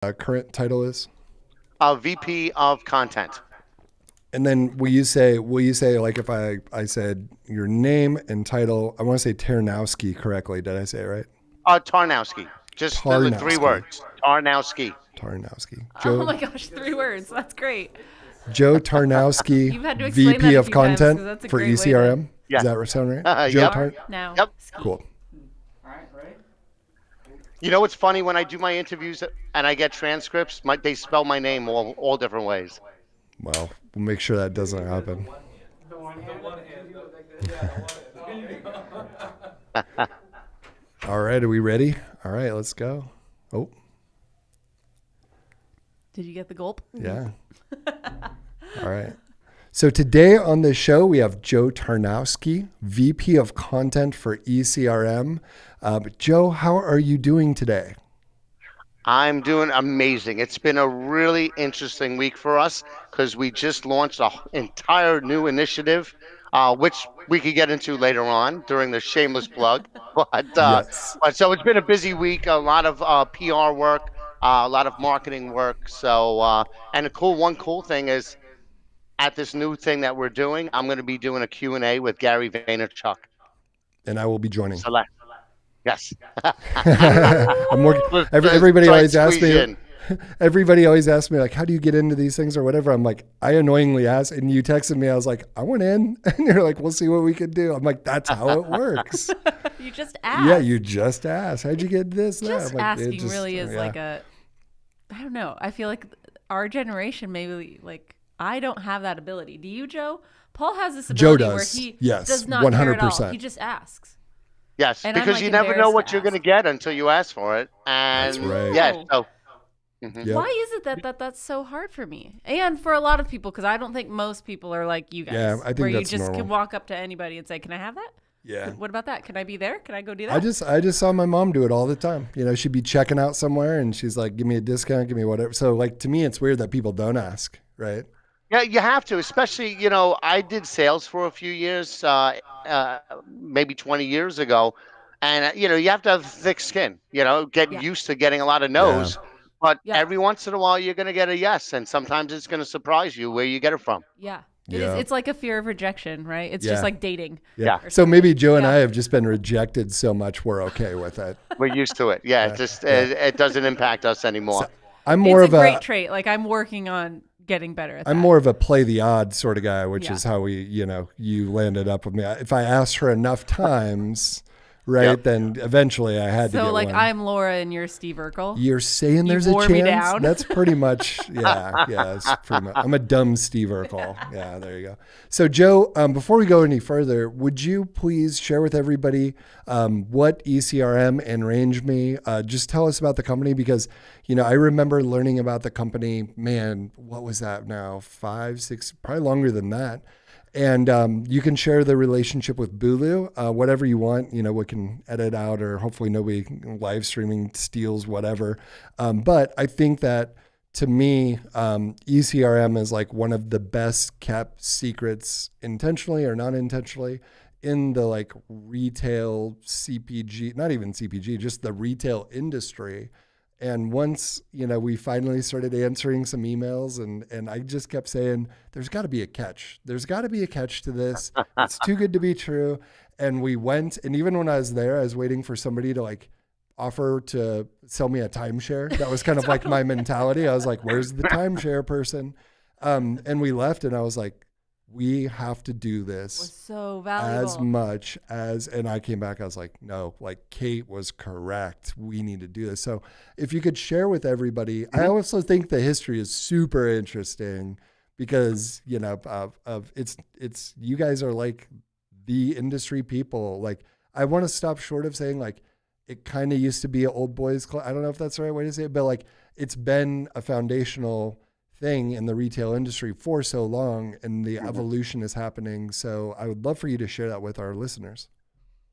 current title is? VP of Content. And then will you say like if I said your name and title, I want to say Tarnowski correctly. Did I say it right? Tarnowski. Just the three Tarnowski. words. Tarnowski. Tarnowski. Oh my gosh, 3 words. That's great. Joe Tarnowski, You've had to explain VP that a of few times Content because that's a for great way to. ECRM. Yeah. Does that sound right? Joe Yep. Now. Yep. Cool. You know what's funny when I do my interviews and I get transcripts? They spell my name all different ways. Well, we'll make sure that doesn't happen. All right, are we ready? All right, let's go. Oh, Did you get the gulp? yeah. All right. So today on the show, we have Joe Tarnowski, VP of Content for ECRM. But Joe, how are you doing today? I'm doing amazing. It's been a really interesting week for us because we just launched an entire new initiative, which we could get into later on during the shameless plug. Yes. But so it's been a busy week, a lot of PR work, a lot of marketing work. And one cool thing is at this new thing that we're doing, I'm going to be doing a Q&A with Gary Vaynerchuk. And I will be joining. So yes. I'm working. Let's Everybody try and always asks squeeze me. in. Everybody always asks me like, "How do you get into these things or whatever?" I'm like, I annoyingly ask, and you texted me. I was like, "I went in," and you're like, "We'll see what we can do." I'm like, "That's how it works." You just asked. Yeah, you just asked. How'd you get this? That? Just I'm like, asking really is like a. I don't know. I feel like our generation maybe like I don't have that ability. Do you, Joe? Paul has this Joe ability where does. he Yes, does not care at all. 100%. He just asks. Yes, And I'm, because like, you never know embarrassed what to you're going to ask. get until you ask for it. That's And right. yeah, so Yep. Why is it that's so hard for me and for a lot of people? Because I don't think most people are like you guys. Yeah, I think where you that's just normal. can walk up to anybody and say, "Can I have that? Yeah. What about that? Can I be there? Can I go do that?" I just saw my mom do it all the time. You know, she'd be checking out somewhere and she's like, "Give me a discount, give me whatever." So like to me, it's weird that people don't ask, right? yeah, you have to, especially, I did sales for a few years, maybe 20 years ago. And, you have to have thick skin, get Yeah. used to getting a lot of Yeah. no's. But Yep. every once in a while, you're going to get a yes. And sometimes it's going to surprise you where you get it from. Yeah. It is. Yeah. It's like a fear of rejection, right? It's Yeah. just like dating. Yeah. Yeah. or So something. maybe Joe and Yeah. I have just been rejected so much we're okay with it. We're used to it. Yeah, it doesn't impact us anymore. I'm more It's of a great trait. Like I'm working on getting better at that. I'm more of a play the odds sort of guy, which Yeah. is how you landed up with me. If I asked her enough times, right, Yep. then eventually I had to So get like one. I'm Laura and you're Steve Urkel. You're saying there's a wore me chance? down. That's pretty much, yeah, it's pretty much. I'm a dumb Steve Urkel. Yeah, there you go. So Joe, before we go any further, would you please share with everybody what ECRM and RangeMe, just tell us about the company because, I remember learning about the company, man, what was that now? 5, 6, probably longer than that. And you can share the relationship with Bulu, whatever you want. We can edit out or hopefully nobody live streaming steals whatever. But I think that to me, ECRM is like one of the best kept secrets, intentionally or not intentionally, in the like retail CPG, not even CPG, just the retail industry. And once, we finally started answering some emails and I just kept saying, there's got to be a catch. There's got to be a catch to this. It's too good to be true. And we went, and even when I was there, I was waiting for somebody to like offer to sell me a timeshare. That was kind of like my mentality. I was like, where's the timeshare person? And we left and I was like, we have to do this Was so valuable. as much as, and I came back, I was like, no, like Kate was correct. We need to do this. So if you could share with everybody, I also think the history is super interesting because, it's, you guys are like the industry people. Like I want to stop short of saying like, it kind of used to be an old boys club. I don't know if that's the right way to say it, but like it's been a foundational thing in the retail industry for so long and the evolution is happening. So I would love for you to share that with our listeners.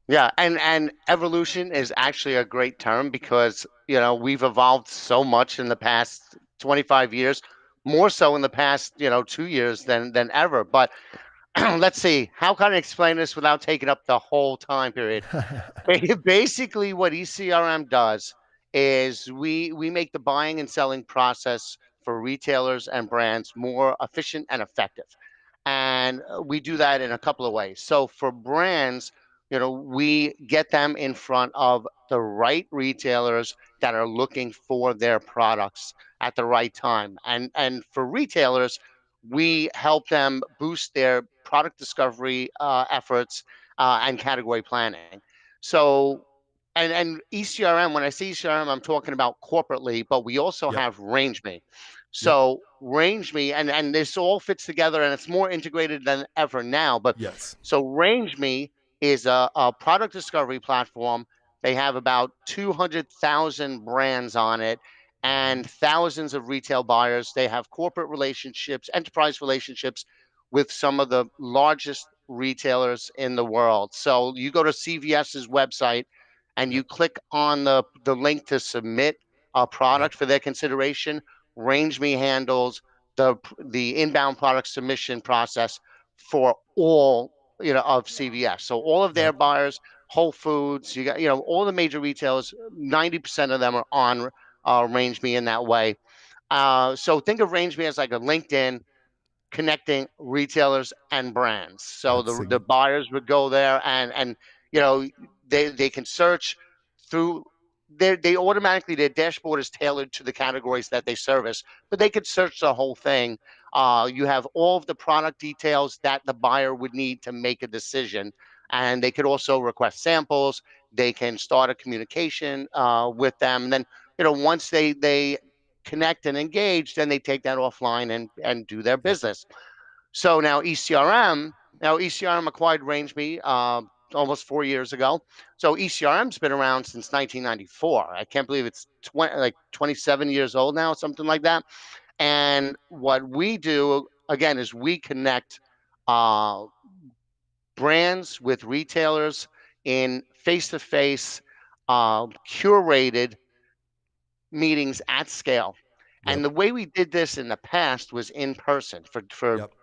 Yeah, and evolution is actually a great term because, we've evolved so much in the past 25 years, more so in the past, 2 years than ever. But let's see, how can I explain this without taking up the whole time period? Basically, what ECRM does is we make the buying and selling process for retailers and brands more efficient and effective. And we do that in a couple of ways. So for brands, we get them in front of the right retailers that are looking for their products at the right time. And for retailers, we help them boost their product discovery efforts and category planning. So and ECRM, when I say ECRM, I'm talking about corporately, but we also Yep. have RangeMe. Yep. So RangeMe, and this all fits together, and it's more integrated than ever now. But Yes. so RangeMe is a product discovery platform. They have about 200,000 brands on it and thousands of retail buyers. They have corporate relationships, enterprise relationships with some of the largest retailers in the world. So you go to CVS's website and Yep. you click on the link to submit a Yep. product for their consideration. RangeMe handles the inbound product submission process for all of CVS. So all of their Yep. buyers, Whole Foods, you got all the major retailers. 90% of them are on RangeMe in that way. So think of RangeMe as like a LinkedIn connecting retailers and brands. So That's the buyers would go there and you know they can search through they automatically their dashboard is tailored to the categories that they service, but they could search the whole thing. You have all of the product details that the buyer would need to make a decision, and they could also request samples. They can start a communication with them. And then once they connect and engage, then they take that offline and do their yep. business. So now ECRM acquired RangeMe almost 4 years ago. So ECRM's been around since 1994. I can't believe it's 27 years old now, something like that. And what we do again is we connect uh, brands with retailers in face-to-face, curated meetings at scale. And Yep. the way we did this in the past was in person. For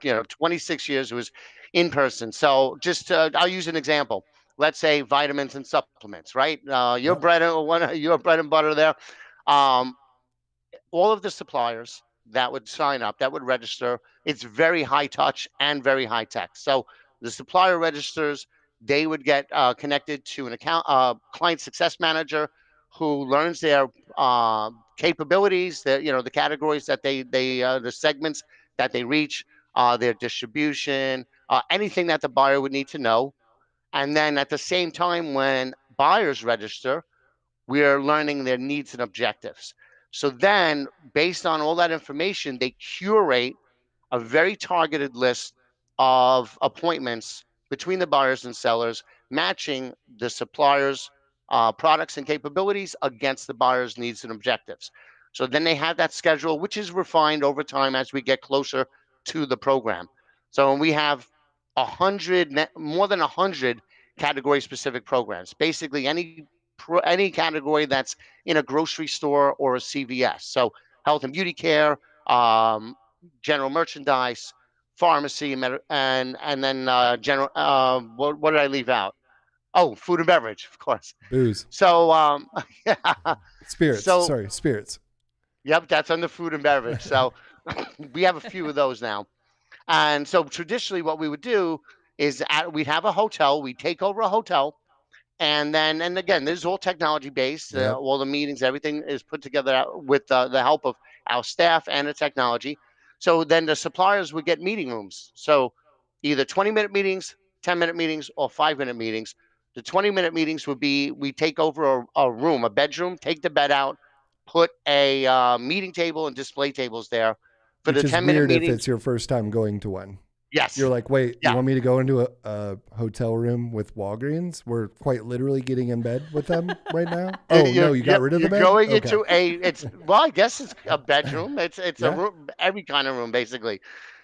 Yep. 26 years it was in person. So just I'll use an example. Let's say vitamins and supplements, right? Your Yep. bread and one your bread and butter there. Um, all of the suppliers that would sign up, that would register, it's very high touch and very high tech. So the supplier registers, they would get connected to an account client success manager who learns their capabilities, the categories that the segments that they reach, their distribution, anything that the buyer would need to know. And then at the same time, when buyers register, we are learning their needs and objectives. So then, based on all that information, they curate a very targeted list of appointments between the buyers and sellers, matching the suppliers' products and capabilities against the buyer's needs and objectives. So then they have that schedule, which is refined over time as we get closer to the program. So we have more than 100 category-specific programs. Basically, any category that's in a grocery store or a CVS. So health and beauty care, um, general merchandise, pharmacy, and then general. What did I leave out? Oh, food and beverage, of course. Booze. So yeah, Spirits. so Sorry, spirits. yep, that's under food and beverage. So we have a few of those now. And so traditionally, what we would do is we'd have a hotel. We'd take over a hotel. And again, this is all technology based. Yep. All the meetings, everything is put together with the help of our staff and the technology. So then the suppliers would get meeting rooms. So either 20-minute meetings, 10-minute meetings, or 5-minute meetings. The 20-minute meetings would be we take over a room, a bedroom, take the bed out, put a meeting table and display tables there. For the Which is 10-minute weird if meetings, it's your first time going to one. You're yes, like, wait, you yeah. want me to go into a hotel room with Walgreens? We're quite literally getting in bed with them right now. Oh no, you got Yep, rid of the you're bed? going Okay. into I guess it's a bedroom. It's a Yeah. room, every kind of room basically.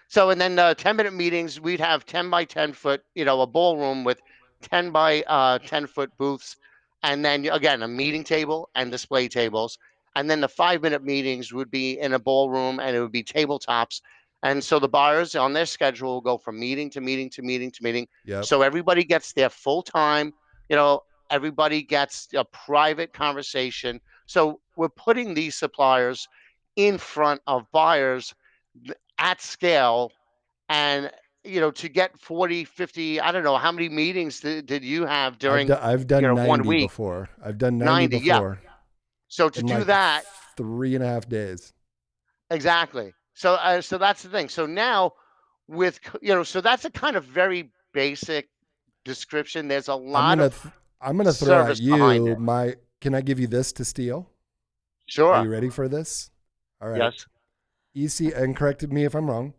So and then 10-minute meetings, we'd have 10 by 10 foot, a ballroom with 10 by 10-foot booths, and then again a meeting table and display tables. And then the 5-minute meetings would be in a ballroom and it would be tabletops. And so the buyers on their schedule will go from meeting to meeting to meeting to meeting. Yep. So everybody gets their full time, you know, everybody gets a private conversation. So we're putting these suppliers in front of buyers at scale. And, to get 40, 50, I don't know, how many meetings did you have during, I've done 1 90 week? before. I've done 90 90, yeah. before So to in do like that, 3.5 days. exactly. So that's the thing. So now so that's a kind of very basic description. There's a I'm lot gonna of th- I'm gonna throw at service behind you it. my. Can I give you this to steal? Are Sure. you ready for this? All right. Yes. And correct me if I'm wrong.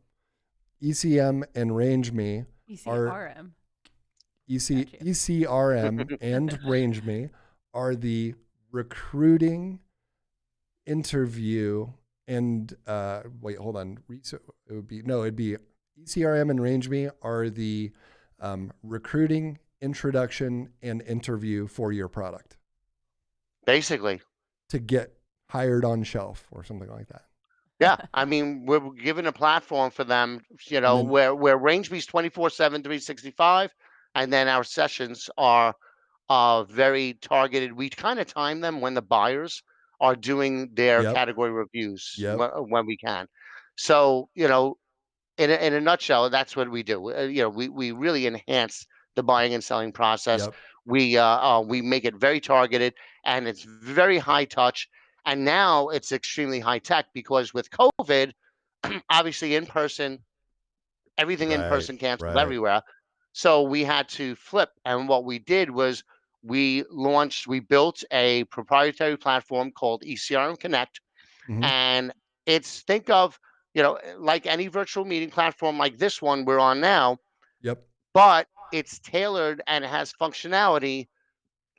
ECM and RangeMe are ECRM. ECRM and RangeMe are the recruiting, interview, and wait, hold on. It'd be ECRM and RangeMe are the recruiting, introduction, and interview for your product Basically. to get hired on shelf or something like that. Yeah. I mean, we're given a platform for them, And then, where RangeMe's 24/7, 365, and then our sessions are very targeted. We kind of time them when the buyers are doing their yep, category reviews yep, when we can. So, in a nutshell, that's what we do. We really enhance the buying and selling process. yep, We make it very targeted, and it's very high touch. And now it's extremely high tech because with COVID, obviously in person, everything in right, person canceled right. everywhere. So we had to flip. And what we did was we built a proprietary platform called ECRM Connect. Mm-hmm. And think of, like any virtual meeting platform like this one we're on now, Yep, but it's tailored and it has functionality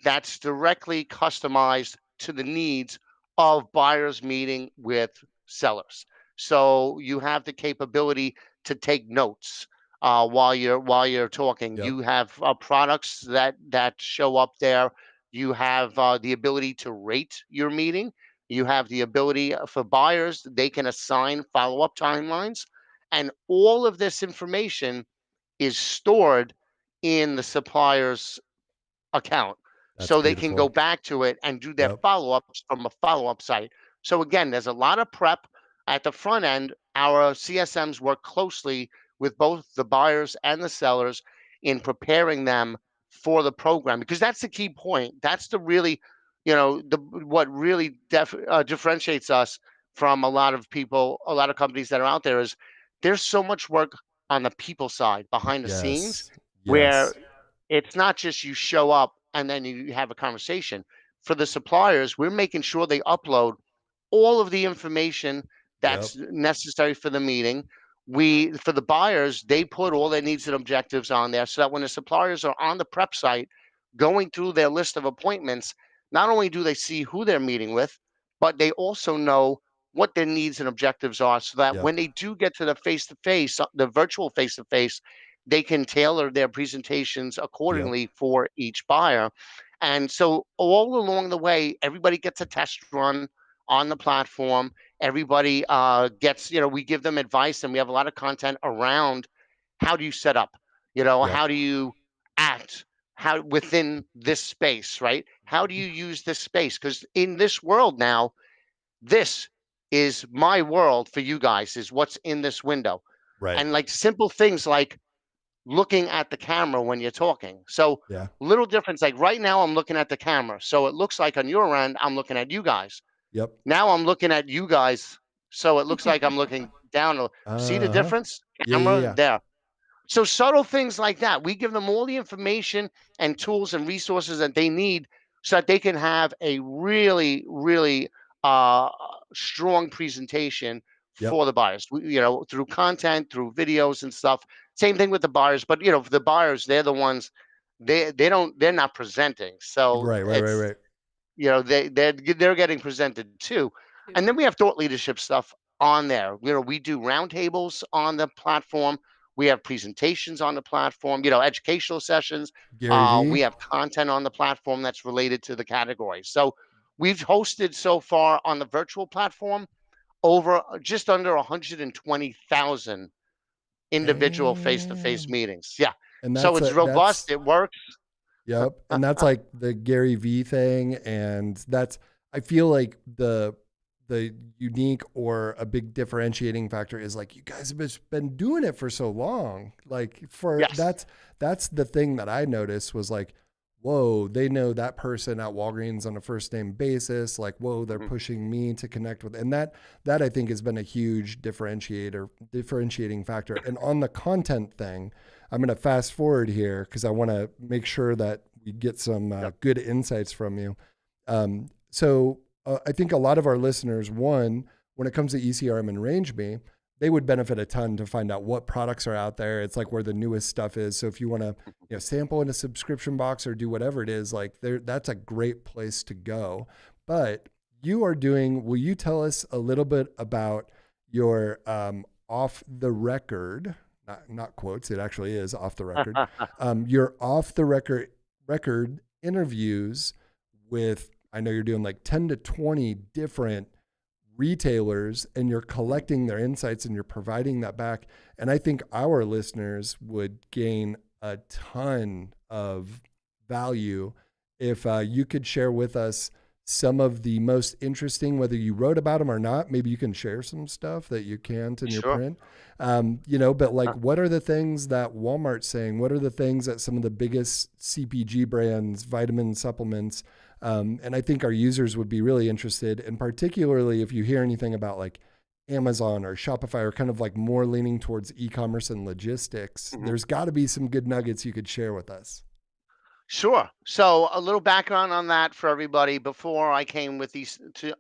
that's directly customized to the needs of buyers meeting with sellers. So you have the capability to take notes while you're talking. yep, You have products that show up there. You have the ability to rate your meeting. You have the ability for buyers; they can assign follow-up timelines, and all of this information is stored in the supplier's account that's so they can go beautiful. back to it and do their Yep, follow-ups from a follow-up site. So again, there's a lot of prep at the front end. Our CSMs work closely with both the buyers and the sellers in preparing them for the program because that's the key point. That's the really, the what really differentiates us from a lot of people, a lot of companies that are out there is there's so much work on the people side behind the scenes yes, where yes, it's not just you show up and then you have a conversation. For the suppliers, we're making sure they upload all of the information yep, that's necessary for the meeting. For the buyers, they put all their needs and objectives on there so that when the suppliers are on the prep site going through their list of appointments, not only do they see who they're meeting with, but they also know what their needs and objectives are so that yep, when they do get to the face to face, the virtual face to face, they can tailor their presentations yep, accordingly for each buyer. And so all along the way, everybody gets a test run on the platform. Everybody gets, we give them advice and we have a lot of content around how do you set up, yep, how do you act, how within this space, right? How do you use this space? Because in this world now, this is my world for you guys, is what's in this window. right. And like simple things like looking at the camera when you're talking. So Yeah, little difference. Like right now, I'm looking at the camera. So it looks like on your end, I'm looking at you guys. yep. Now I'm looking at you guys. So it looks like I'm looking down. See the Uh-huh. difference? Yeah, yeah, Camera yeah. there. So subtle things like that. We give them all the information and tools and resources that they need so that they can have a really, really uh, strong presentation Yep, for the buyers. Through content, through videos and stuff. Same thing with the buyers, but for the buyers, they're the ones they're not presenting. So right, right, right, it's right. they're getting presented too. And then we have thought leadership stuff on there. We do roundtables on the platform. We have presentations on the platform, educational sessions. Gary We V. have content on the platform that's related to the category. So we've hosted so far on the virtual platform over just under 120,000 individual face-to-face Damn. meetings. Yeah. And So it's robust. that's It works. yep. And that's like the Gary V thing. And I feel like the unique or a big differentiating factor is like you guys have just been doing it for so long. Like for Yes. that's the thing that I noticed was like, whoa, they know that person at Walgreens on a first name basis. Like, whoa, they're Mhm. pushing me to connect with, and that I think has been a huge differentiating factor. And on the content thing, I'm going to fast forward here because I want to make sure that we get some Yep. good insights from you. So I think a lot of our listeners, one, when it comes to ECRM and RangeMe, they would benefit a ton to find out what products are out there. It's like where the newest stuff is. So if you want to, sample in a subscription box or do whatever it is, like that's a great place to go. But will you tell us a little bit about your off the record, not quotes, it actually is off the record, your off the record interviews with, I know you're doing like 10 to 20 different retailers and you're collecting their insights and you're providing that back. And I think our listeners would gain a ton of value if you could share with us some of the most interesting, whether you wrote about them or not. Maybe you can share some stuff that you can't in your Sure. print. But like, what are the things that Walmart's saying? What are the things that some of the biggest CPG brands, vitamin supplements, and I think our users would be really interested, and particularly if you hear anything about like Amazon or Shopify or kind of like more leaning towards e-commerce and logistics, Mhm. there's got to be some good nuggets you could share with us. Sure. So a little background on that for everybody. Before I came with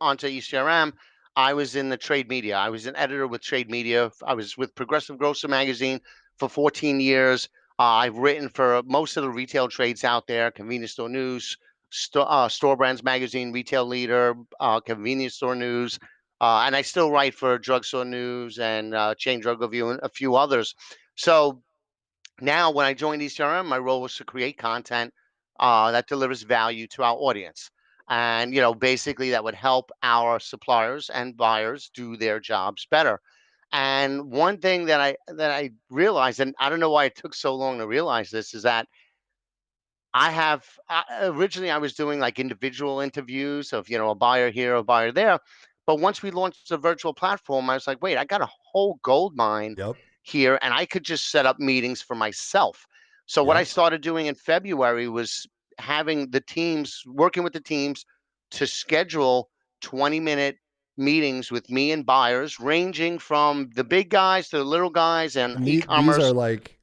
onto ECRM, I was in the trade media. I was an editor with trade media. I was with Progressive Grocer magazine for 14 years. I've written for most of the retail trades out there: Convenience Store News, Store Brands Magazine, Retail Leader, Convenience Store News, and I still write for Drugstore News and Chain Drug Review and a few others. So now, when I joined ECRM, my role was to create content that delivers value to our audience. And, basically that would help our suppliers and buyers do their jobs better. And one thing that I realized, and I don't know why it took so long to realize this, is that originally I was doing like individual interviews of, a buyer here, a buyer there. But once we launched the virtual platform, I was like, wait, I got a whole gold mine Yep. here and I could just set up meetings for myself. So what I Yep. started doing in February was working with the teams to schedule 20-minute meetings with me and buyers, ranging from the big guys to the little guys and And e-commerce.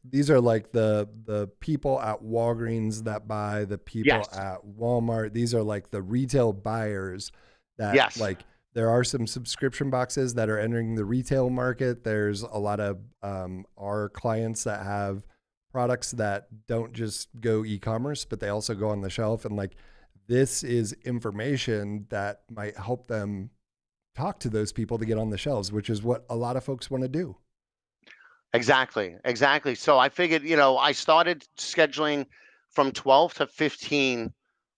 these are like the people at Walgreens that buy, the people Yes. at Walmart. These are like the retail buyers that Yes. like there are some subscription boxes that are entering the retail market. There's a lot of our clients that have products that don't just go e-commerce, but they also go on the shelf. And like this is information that might help them talk to those people to get on the shelves, which is what a lot of folks want to do. Exactly, exactly. So I figured, I started scheduling from 12 to 15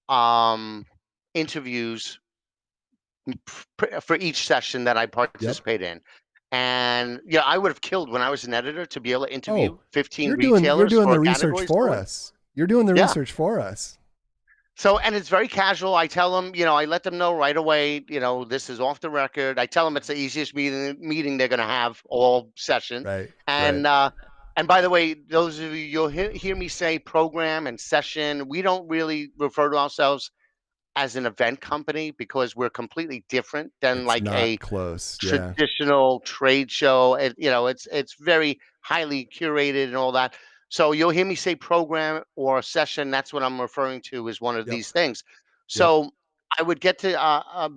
um, interviews for each session that I Yep. participate in. And I would have killed when I was an editor to be able to interview Oh, 15 you're retailers doing for the research categories. for us. You're doing the Yeah. research for us. So, and it's very casual. I tell them, I let them know right away, this is off the record. I tell them it's the easiest meeting they're going to have all session. Right. Right. And by the way, those of you, you'll hear me say program and session. We don't really refer to ourselves as an event company because we're completely different than It's like a not close. Yeah. traditional trade show. It's very highly curated and all that. So you'll hear me say program or session. That's what I'm referring to as one of Yep. these things. Yep. So I would get to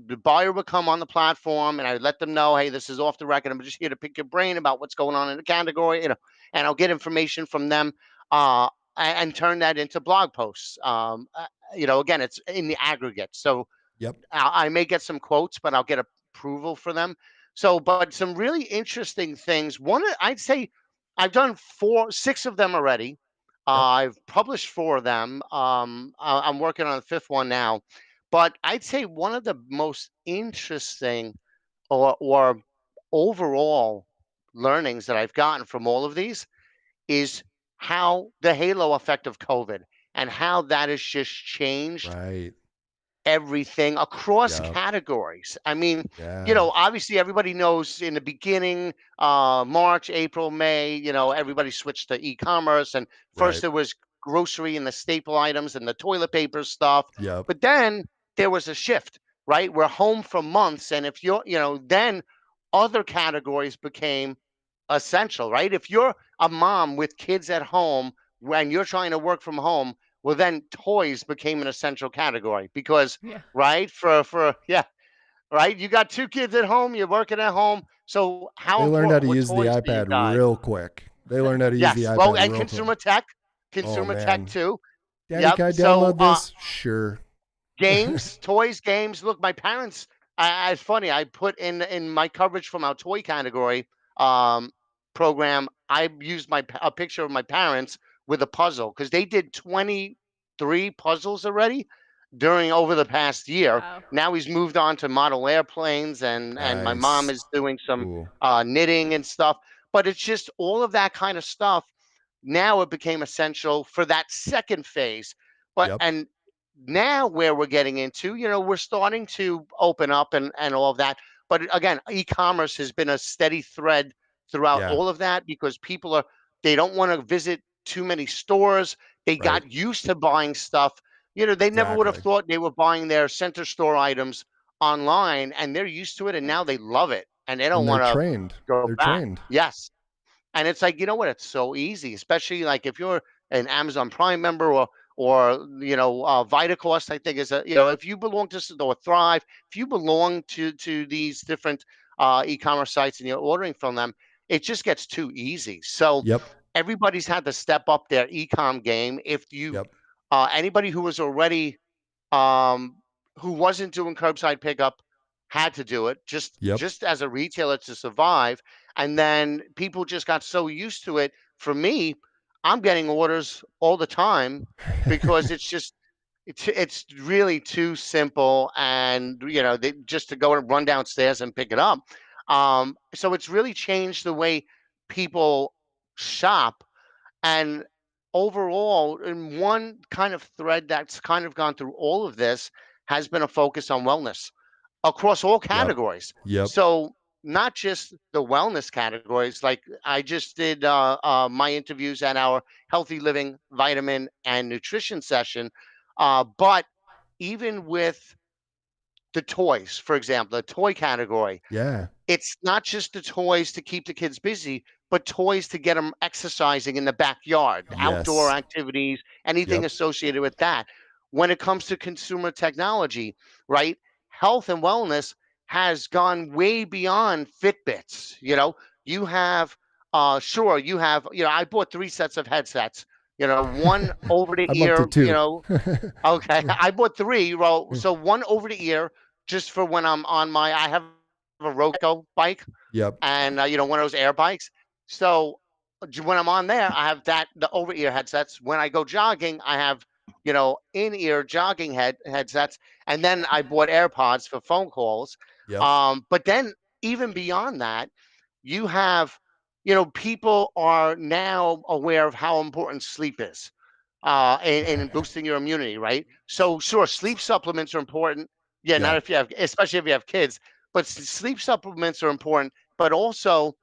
the buyer would come on the platform, and I would let them know, hey, this is off the record. I'm just here to pick your brain about what's going on in the category, and I'll get information from them. And turn that into blog posts. Again, it's in the aggregate. So Yep. I may get some quotes, but I'll get approval for them. So, but some really interesting things. I'd say I've done 6 of them already. Yep. I've published 4 of them. I'm working on the 5th one now. But I'd say one of the most interesting or overall learnings that I've gotten from all of these is how the halo effect of COVID and how that has just changed Right. everything across Yep. categories. I mean, Yeah. obviously everybody knows in the beginning, March, April, May, everybody switched to e-commerce, and first Right. there was grocery and the staple items and the toilet paper stuff, Yep. but then there was a shift, right? We're home for months, and if then other categories became essential, right? If you're a mom with kids at home when you're trying to work from home, well, then toys became an essential category because, Yeah. right? For yeah, right. You got two kids at home. You're working at home. So how They learned how important to were use the toys to you iPad guys? real quick. They learned how to use the Yes. Well, iPad and real quick. Oh consumer tech man. too. Daddy, Yep. can I So download this? Sure. games, toys, games. Look, my parents. It's funny. I put in my coverage from our toy category um, program. I used a picture of my parents with a puzzle because they did 23 puzzles already during over the past year. Wow. Now he's moved on to model airplanes, and my mom Nice. is doing some Cool. knitting and stuff. But it's just all of that kind of stuff. Now it became essential for that second phase. But Yep. and now where we're getting into, we're starting to open up and all of that. But again, e-commerce has been a steady thread throughout Yeah. all of that because they don't want to visit too many stores. They Right. got used to buying stuff. They never would have Exactly. thought they were buying their center store items online, and they're used to it, and now they love it, and they don't And they're want to trained. go They're back. trained. Yes. And it's like, you know what? It's so easy, especially like if you're an Amazon Prime member or VitaCost, I think is if you belong to or Thrive, if you belong to these different e-commerce sites and you're ordering from them, it just gets too easy. So Yep. everybody's had to step up their e-com game. If you Yep. anybody who was already um, who wasn't doing curbside pickup had to do it Yep. just as a retailer to survive, and then people just got so used to it. For me, I'm getting orders all the time because it's really too simple, and just to go and run downstairs and pick it up. So it's really changed the way people shop. And overall, in one kind of thread that's kind of gone through all of this has been a focus on wellness across all Yep. categories. Yep. So not just the wellness categories. Like I just did my interviews at our healthy living vitamin and nutrition session, but even with the toys, for example, the toy category, Yeah. it's not just the toys to keep the kids busy, but toys to get them exercising in the backyard, outdoor Yes. activities, anything Yep. associated with that. When it comes to consumer technology, right? Health and wellness has gone way beyond Fitbits. You have, sure, I bought 3 sets of headsets, one over the I'm up to ear, two. okay. I bought three. Well, so one over the ear just for when I'm I have a Roco bike Yep. and one of those air bikes. So when I'm on there, I have the over ear headsets. When I go jogging, I have in ear jogging headsets, and then I bought AirPods for phone calls. Yep. But then even beyond that, you have people are now aware of how important sleep is and boosting your immunity, right? So sure, sleep supplements are important. Yeah, Yeah. not if you have, especially if you have kids, but sleep supplements are important. But also,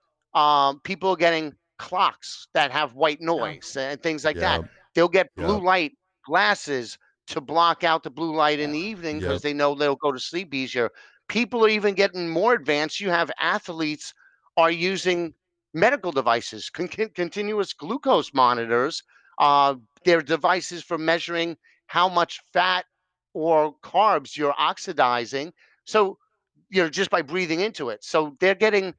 people are getting clocks that have white Oh. noise and things like that. Yep. They'll get blue Yep. light glasses to block out the blue light in the evening because Yep. they know they'll go to sleep easier. People are even getting more advanced. You have athletes are using medical devices, continuous glucose monitors, uh, they're devices for measuring how much fat or carbs you're oxidizing. So, just by breathing into it. So they're getting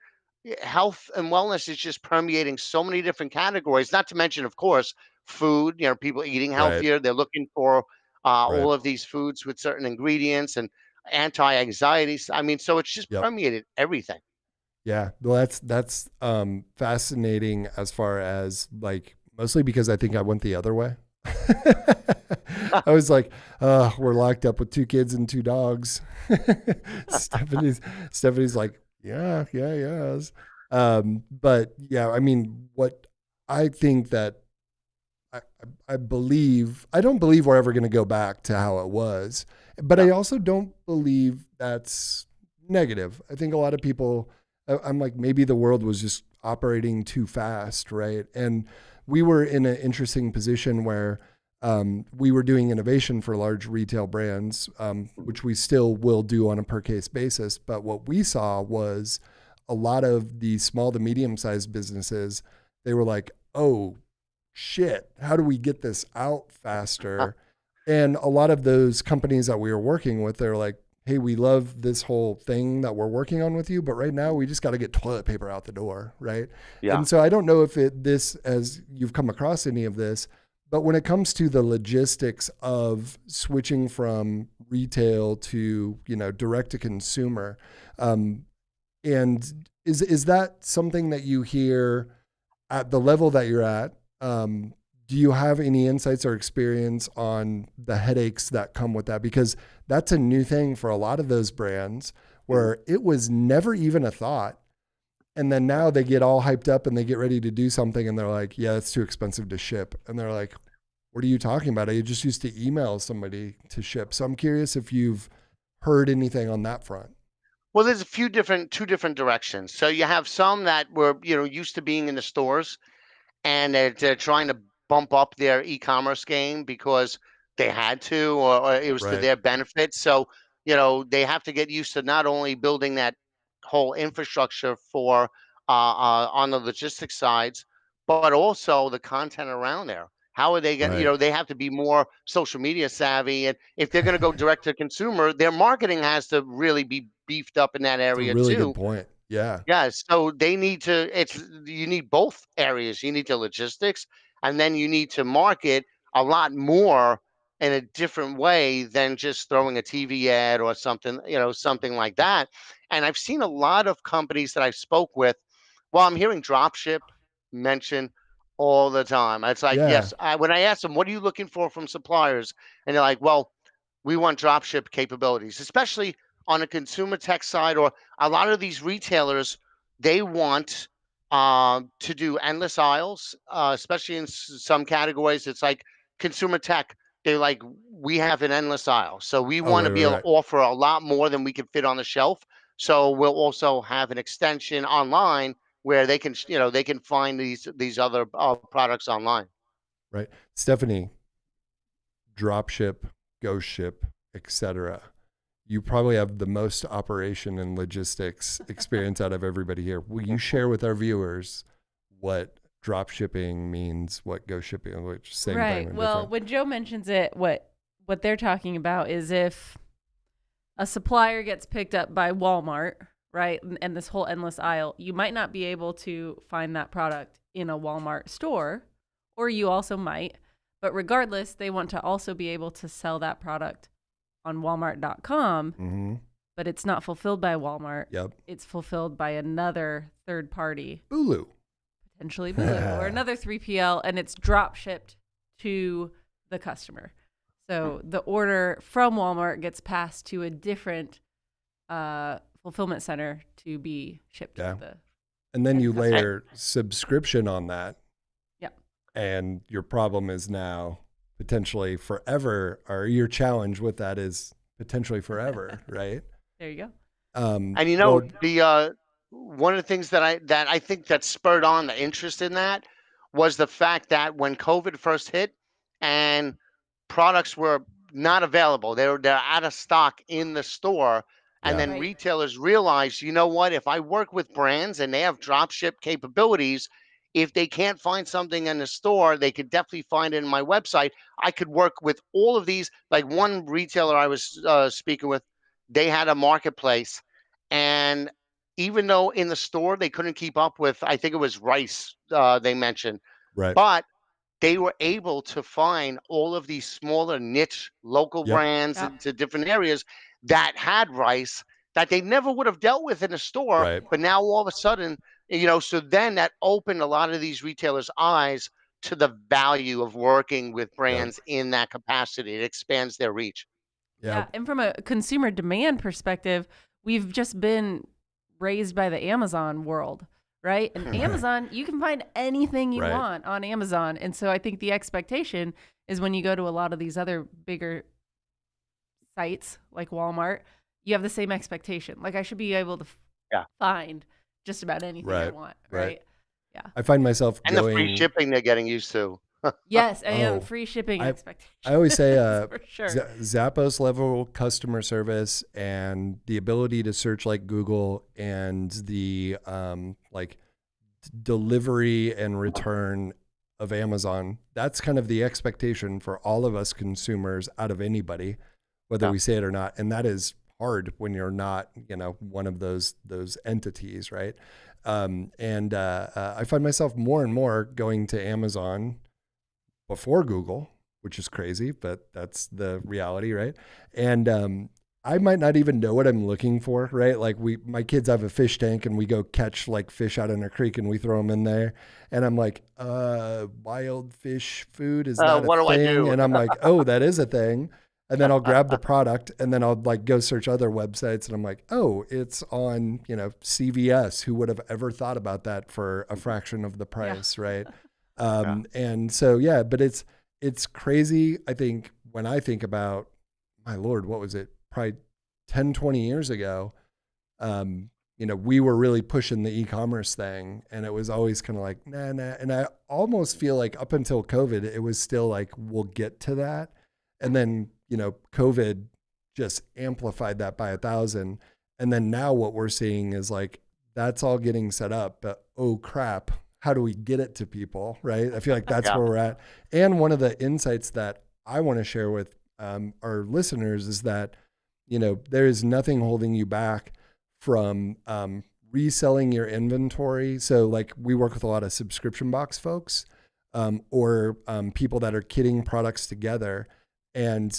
health and wellness is just permeating so many different categories, not to mention, of course, food, people eating Right. healthier. They're looking for Right. all of these foods with certain ingredients and anti-anxieties. I mean, so it's just Yep. permeated everything. Yeah. Well, that's fascinating as far as like mostly because I think I went the other way. I was like, we're locked up with 2 kids and 2 dogs. Stephanie's like, yeah, yeah, yes. But yeah, I mean, what I think that I believe, I don't believe we're ever going to go back to how it was. But I also don't believe that's negative. I think a lot of people, I'm like, maybe the world was just operating too fast, right? And we were in an interesting position where we were doing innovation for large retail brands, which we still will do on a per case basis. But what we saw was a lot of the small to medium sized businesses, they were like, oh shit, how do we get this out faster? And a lot of those companies that we were working with, they're like, hey, we love this whole thing that we're working on with you, but right now we just got to get toilet paper out the door, right? Yeah. And so I don't know if this, as you've come across any of this, but when it comes to the logistics of switching from retail to, direct to consumer, and is that something that you hear at the level that you're at? Do you have any insights or experience on the headaches that come with that? Because that's a new thing for a lot of those brands where it was never even a thought. And then now they get all hyped up and they get ready to do something and they're like, yeah, it's too expensive to ship. And they're like, what are you talking about? I just used to email somebody to ship. So I'm curious if you've heard anything on that front. Well, there's two different directions. So you have some that were, used to being in the stores, and they're trying to bump up their e-commerce game because they had to, or it was to Right. their benefit. So, they have to get used to not only building that whole infrastructure for on the logistics sides, but also the content around there. How are they going? Right. They have to be more social media savvy, and if they're going to go direct to consumer, their marketing has to really be beefed up in that It's a area really good too. point. Yeah. Yeah, so they need to you need both areas. You need the logistics, and then you need to market a lot more in a different way than just throwing a TV ad or something, something like that. And I've seen a lot of companies that I spoke with, well, I'm hearing dropship mentioned all the time. It's like, Yeah. yes, when I ask them, what are you looking for from suppliers? And they're like, well, we want dropship capabilities, especially on a consumer tech side, or a lot of these retailers, they want to do endless aisles, especially in some categories. It's like consumer tech. They're like, we have an endless aisle. So we Oh, want right, to be right, able to right. offer a lot more than we can fit on the shelf. So we'll also have an extension online where they can, they can find these other products online. Right. Stephanie, dropship, ghost ship, etc. You probably have the most operation and logistics experience out of everybody here. Will you share with our viewers what drop shipping means, what ghost shipping, which same Right. thing? Well, Different. when Joe mentions it, what they're talking about is if a supplier gets picked up by Walmart, right, and this whole endless aisle, you might not be able to find that product in a Walmart store, or you also might. But regardless, they want to also be able to sell that product on Walmart.com, Mm-hmm. but it's not fulfilled by Walmart. Yep. It's fulfilled by another third party, Bulu. potentially Bulu, or another 3PL, and it's drop shipped to the customer. So the order from Walmart gets passed to a different fulfillment center to be shipped Yeah. to the. And then you customer. layer subscription on that. Yep. And your problem is now potentially forever, or your challenge with that is potentially forever, right? There you go. And well, the one of the things that I think that spurred on the interest in that was the fact that when COVID first hit and products were not available, they're out of stock in the store, and yeah, then Right. retailers realized, you know what, if I work with brands and they have drop ship capabilities, if they can't find something in the store, they could definitely find it in my website. I could work with all of these. Like one retailer I was speaking with, they had a marketplace, and even though in the store they couldn't keep up with, I think it was rice, they mentioned, right. but they were able to find all of these smaller niche local Yep. brands Yep. into different areas that had rice that they never would have dealt with in a store. Right. But now all of a sudden, so then that opened a lot of these retailers' eyes to the value of working with Yep. brands in that capacity. It expands their reach. Yeah. Yep. And from a consumer demand perspective, we've just been raised by the Amazon world, right? And Amazon, you can find anything you Right. want on Amazon. And so I think the expectation is when you go to a lot of these other bigger sites like Walmart, you have the same expectation. Like I should be able to Yeah. find just about anything I Right, want, right. right? Yeah. I find myself And the going. free shipping they're getting used to. Yes, and Oh, free shipping I expectations. always say for sure. Zappos level customer service and the ability to search like Google and the like delivery and return of Amazon. That's kind of the expectation for all of us consumers out of anybody, whether we say it or not. And that is hard when you're not, one of those entities, right? I find myself more and more going to Amazon before Google, which is crazy, but that's the reality, right? And I might not even know what I'm looking for, right? Like my kids have a fish tank and we go catch like fish out in a creek and we throw them in there. And I'm like, wild fish food, is that What a do I thing? do? And I'm like, oh, that is a thing. And then I'll grab the product and then I'll like go search other websites and I'm like, oh, it's on, CVS. Who would have ever thought about that for a fraction of the price, right? And so, yeah, but it's crazy. I think when I think about, my Lord, what was it? Probably 10, 20 years ago, we were really pushing the e-commerce thing and it was always kind of like, nah. And I almost feel like up until COVID, it was still like, we'll get to that. And then, COVID just amplified that by 1,000. And then now what we're seeing is like, that's all getting set up, but oh crap, how do we get it to people, right? I feel like that's where we're at. And one of the insights that I want to share with our listeners is that, there is nothing holding you back from reselling your inventory. So like we work with a lot of subscription box folks or people that are kitting products together. And,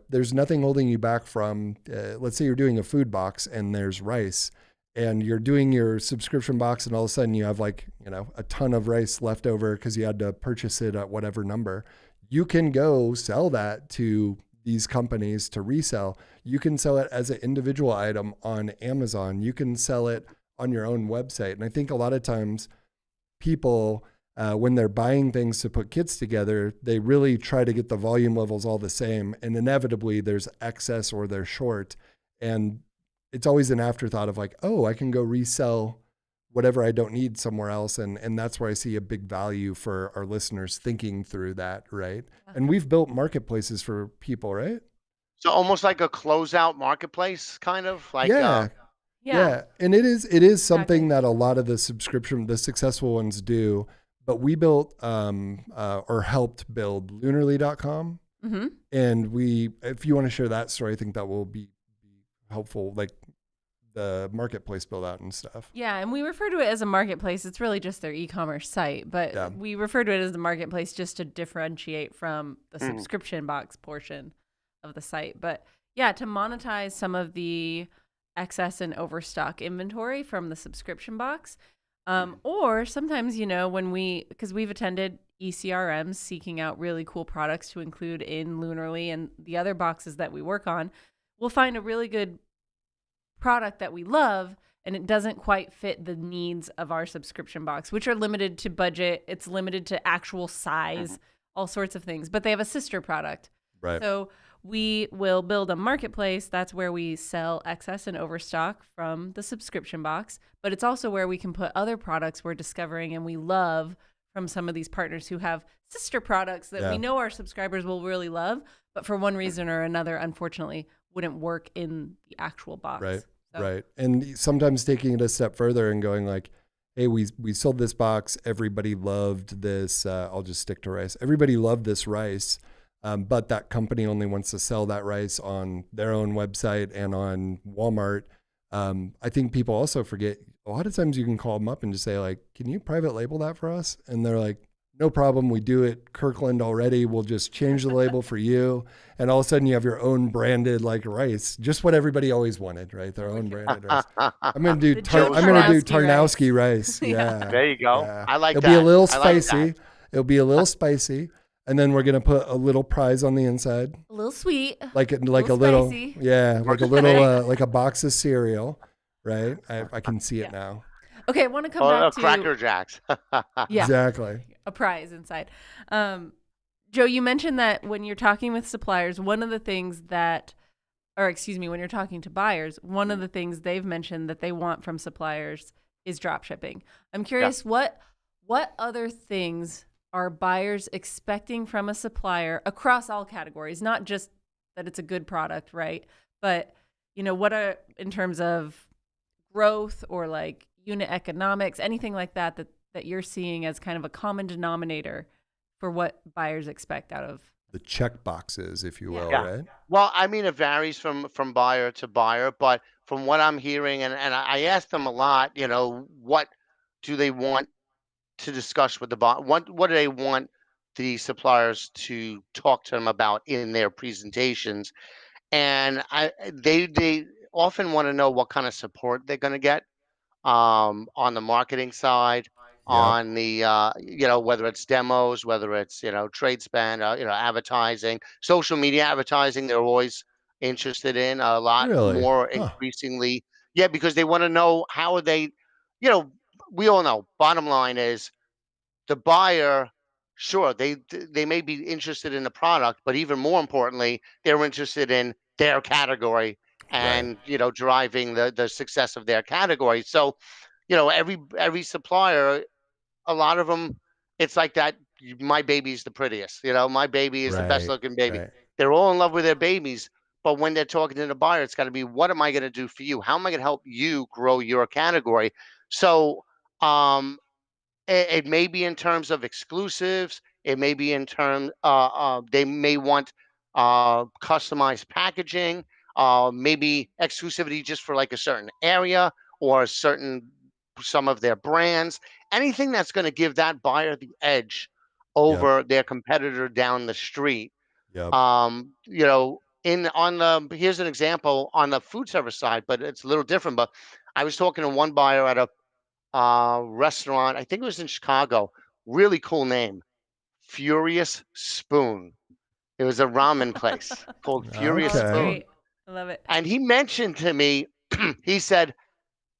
there's nothing holding you back from, let's say you're doing a food box and there's rice and you're doing your subscription box and all of a sudden you have like, a ton of rice left over because you had to purchase it at whatever number. You can go sell that to these companies to resell. You can sell it as an individual item on Amazon. You can sell it on your own website. And I think a lot of times people, when they're buying things to put kits together, they really try to get the volume levels all the same. And inevitably there's excess or they're short. And it's always an afterthought of like, oh, I can go resell whatever I don't need somewhere else. And that's where I see a big value for our listeners thinking through that, right? And we've built marketplaces for people, right? So almost like a closeout marketplace, kind of like. Yeah. And it is something that a lot of the successful ones do. But we built or helped build Lunarly.com. Mm-hmm. And if you want to share that story, I think that will be helpful, like the marketplace build out and stuff. Yeah, and we refer to it as a marketplace. It's really just their e-commerce site, but we refer to it as the marketplace just to differentiate from the subscription box portion of the site. But yeah, to monetize some of the excess and overstock inventory from the subscription box. Or sometimes, because we've attended ECRMs seeking out really cool products to include in Lunarly and the other boxes that we work on, we'll find a really good product that we love and it doesn't quite fit the needs of our subscription box, which are limited to budget. It's limited to actual size, all sorts of things, but they have a sister product. Right. So we will build a marketplace. That's where we sell excess and overstock from the subscription box, but it's also where we can put other products we're discovering and we love from some of these partners who have sister products that we know our subscribers will really love, but for one reason or another, unfortunately, wouldn't work in the actual box. Right. So. Right. And sometimes taking it a step further and going like, hey, we sold this box. Everybody loved this. I'll just stick to rice. Everybody loved this rice. But that company only wants to sell that rice on their own website and on Walmart. I think people also forget a lot of times you can call them up and just say like, can you private label that for us? And they're like, no problem. We do it Kirkland already. We'll just change the label for you. And all of a sudden you have your own branded like rice, just what everybody always wanted, right? Their own branded rice. I'm going to do Tarnowski rice. Yeah. There you go. Yeah. I like It'll that. It'll be a little spicy. It'll be a little spicy. And then we're going to put a little prize on the inside. A little sweet. Like a little, spicy. Yeah. Like a little, like a box of cereal, right? I can see it now. Okay. I want to come back to Cracker Jacks. Yeah. Exactly. A prize inside. Joe, you mentioned that when you're talking with suppliers, one of the things that or excuse me, when you're talking to buyers, one of the things they've mentioned that they want from suppliers is drop shipping. I'm curious, what other things are buyers expecting from a supplier across all categories, not just that it's a good product, right? But, what are, in terms of growth or like unit economics, anything like that you're seeing as kind of a common denominator for what buyers expect out of The check boxes, if you will, Yeah. right? Well, I mean, it varies from buyer to buyer, but from what I'm hearing, and I ask them a lot, what do they want to discuss with the buyer? What do they want the suppliers to talk to them about in their presentations? And they often want to know what kind of support they're going to get on the marketing side, Yep. on the whether it's demos, whether it's trade spend, advertising, social media advertising. They're always interested in a lot Really? more Huh. increasingly. Yeah, because they want to know how are they. You know, we all know. Bottom line is the buyer. Sure, they may be interested in the product, but even more importantly, they're interested in their category Right. and driving the success of their category. So every supplier, a lot of them, it's like that. My baby's the prettiest. My baby is the best Right. looking baby. Right. They're all in love with their babies. But when they're talking to the buyer, it's got to be, what am I going to do for you? How am I going to help you grow your category? So, it may be in terms of exclusives. It may be in terms, they may want customized packaging, maybe exclusivity just for like a certain area or some of their brands. Anything that's going to give that buyer the edge Yep. over their competitor down the street. Yep. Here's an example on the food service side, but it's a little different. But I was talking to one buyer at a restaurant. I think it was in Chicago. Really cool name, Furious Spoon. It was a ramen place called Furious Oh, that's Okay. Spoon. great. I love it. And he mentioned to me, he said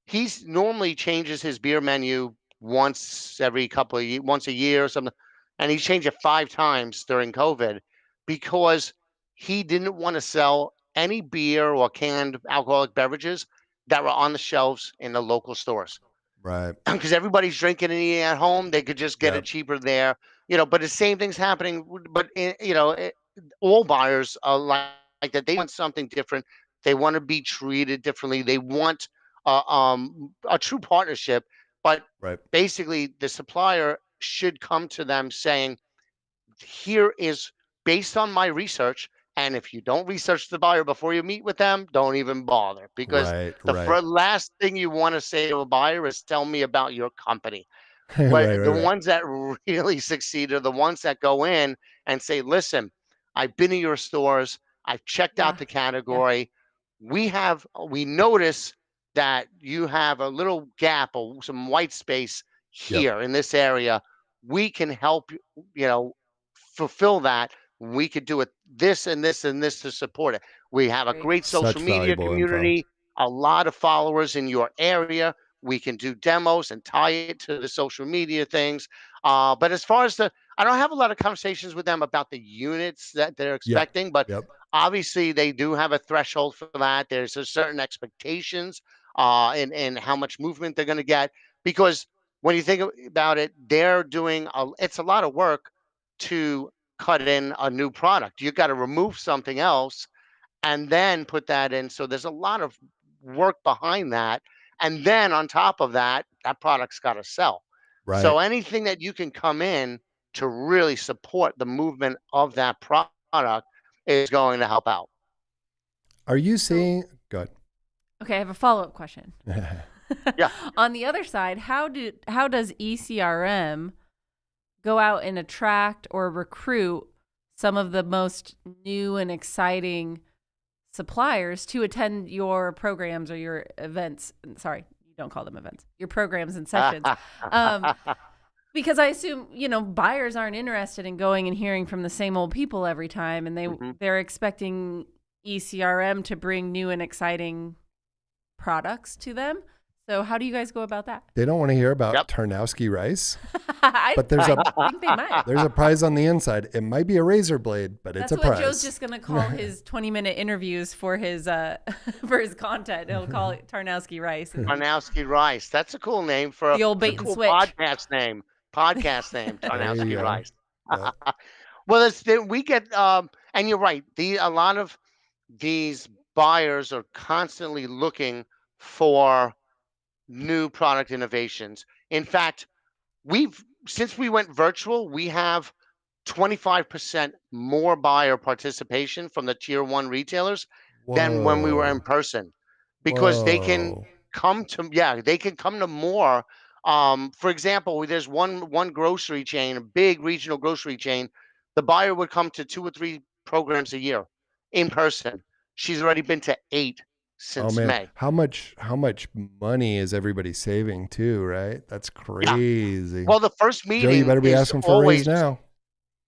he's normally changes his beer menu once every couple of once a year or something, and he changed it 5 times during COVID because he didn't want to sell any beer or canned alcoholic beverages that were on the shelves in the local stores Right. because everybody's drinking and eating at home. They could just get it Yep. cheaper there, but the same thing's happening. But all buyers are like that. They want something different. They want to be treated differently. They want a true partnership. But Right. basically, the supplier should come to them saying, here is based on my research. And if you don't research the buyer before you meet with them, don't even bother because Right. the Right. last thing you want to say to a buyer is tell me about your company. Right. Right. But the Right. ones that really succeed are the ones that go in and say, listen, I've been in your stores, I've checked Yeah. out the Yeah. category. We notice that you have a little gap or some white space Yep. here in this area. We can help fulfill that. We could do it this and this and this to support it. We have a Great. great social Such media valuable info. community, a lot of followers in your area. We can do demos and tie it to the social media things. But as far as I don't have a lot of conversations with them about the units that they're Yep. expecting, but Yep. obviously they do have a threshold for that. There's a certain expectations in how much movement they're going to get because when you think about it, they're doing it's a lot of work to cut in a new product. You got to remove something else and then put that in. So there's a lot of work behind that. And then on top of that, that product's got to sell. Right. So anything that you can come in to really support the movement of that product is going to help out. Are you So, seeing? Good. okay, I have a follow-up question. Yeah. On the other side, how does ECRM go out and attract or recruit some of the most new and exciting suppliers to attend your programs or your events? Sorry, you don't call them events. Your programs and sessions. Because I assume, buyers aren't interested in going and hearing from the same old people every time, and they're expecting ECRM to bring new and exciting products to them. So how do you guys go about that? They don't want to hear about Yep. Tarnowski rice. But there's a I think they might. there's a prize on the inside. It might be a razor blade, but it's That's a what prize. Joe's just gonna call his 20-minute interviews for his for his content. He'll call it Tarnowski Rice. Tarnowski Rice. That's a cool name for The old it's a bait and cool switch. podcast name. There Tarnowski you go. Rice. Yep. Well, we get and you're right. A lot of these buyers are constantly looking for new product innovations. In fact, since we went virtual, we have 25% more buyer participation from the tier one retailers than when we were in Whoa. person because Whoa. they can come to more. For example, there's one grocery chain, a big regional grocery chain. The buyer would come to 2 or 3 programs a year in person. She's already been to 8 Oh since man, May. how much money is everybody saving too, right? That's Yeah. crazy. Well, the first Joe, you meeting better be is asking for a always raise now.